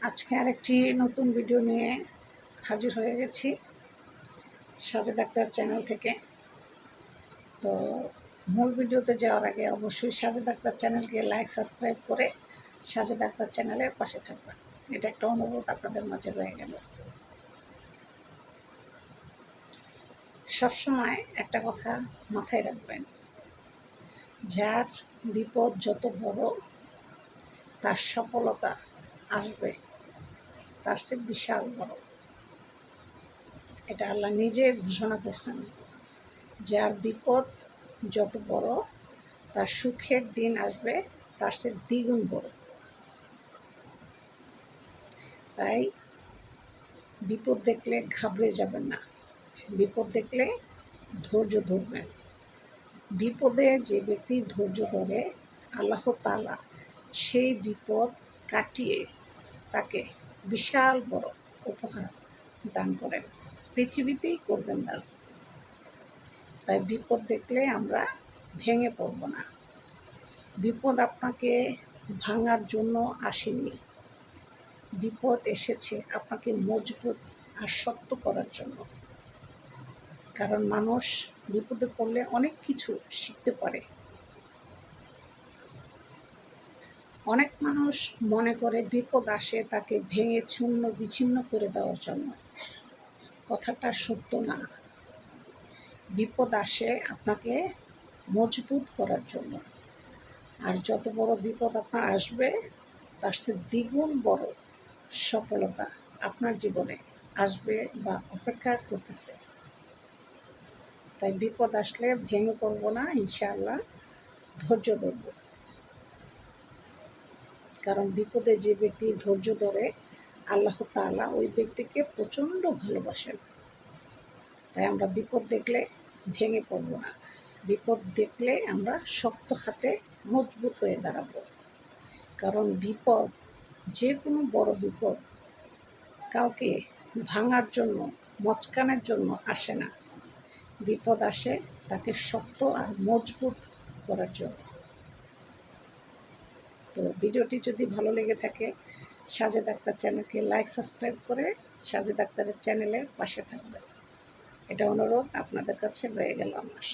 আজকে আরেকটি নতুন ভিডিও নিয়ে হাজির হয়ে গেছি সাজেদ আক্তার চ্যানেল থেকে। তো মূল ভিডিওতে যাওয়ার আগে অবশ্যই সাজেদ আক্তার চ্যানেলকে লাইক সাবস্ক্রাইব করে সাজেদ আক্তার চ্যানেলের পাশে থাকবেন, এটা একটা অনুরোধ আপনাদের মাঝে রয়ে গেল। সবসময় একটা কথা মাথায় রাখবেন, যার বিপদ যত বড় তার সফলতা আসবে তার চেয়ে বিশাল বড়। এটা আল্লাহ নিজে ঘোষণা করছেন, যার বিপদ যত বড় তার সুখের দিন আসবে তার চেয়ে দ্বিগুণ বড়। তাই বিপদ দেখলে ঘাবড়ে যাবেন না, বিপদ দেখলে ধৈর্য ধরবেন। বিপদে যে ব্যক্তি ধৈর্য ধরে আল্লাহ তাআলা সেই বিপদ কাটিয়ে তাকে বিশাল বড় উপহার দান করেন, পৃথিবীতেই করবেন দান। তাই বিপদ দেখলে আমরা ভেঙে পড়ব না। বিপদ আপনাকে ভাঙার জন্য আসেনি, বিপদ এসেছে আপনাকে মজবুত আর শক্ত করার জন্য। কারণ মানুষ বিপদে পড়লে অনেক কিছু শিখতে পারে। অনেক মানুষ মনে করে বিপদ আসে তাকে ভেঙে চূর্ণ বিচ্ছিন্ন করে দেওয়ার জন্য। কথাটা সত্য না। বিপদ আসে আপনাকে মজবুত করার জন্য। আর যত বড় বিপদ আপনার আসবে তার চেয়ে দ্বিগুণ বড় সফলতা আপনার জীবনে আসবে বা অপেক্ষা করতেছে। তাই বিপদ আসলে ভেঙে পড়ব না, ইনশাআল্লাহ ধৈর্য ধরব। কারণ বিপদে যে ব্যক্তি ধৈর্য ধরে আল্লাহ তাআলা ওই ব্যক্তিকে প্রচণ্ড ভালোবাসেন। তাই আমরা বিপদ দেখলে ভেঙে পড়ব না, বিপদ দেখলে আমরা শক্ত হাতে মজবুত হয়ে দাঁড়াবো। কারণ বিপদ, যে কোনো বড় বিপদ কাউকে ভাঙার জন্য মচকানোর জন্য আসে না। বিপদ আসে তাকে শক্ত আর মজবুত করার জন্য। তো ভিডিওটি যদি ভালো লেগে থাকে সাজেদ আক্তার চ্যানেলকে লাইক সাবস্ক্রাইব করে সাজেদ আক্তারের চ্যানেলের পাশে থাকবেন, এটা অনুরোধ আপনাদের কাছে রয়ে গেল আমার।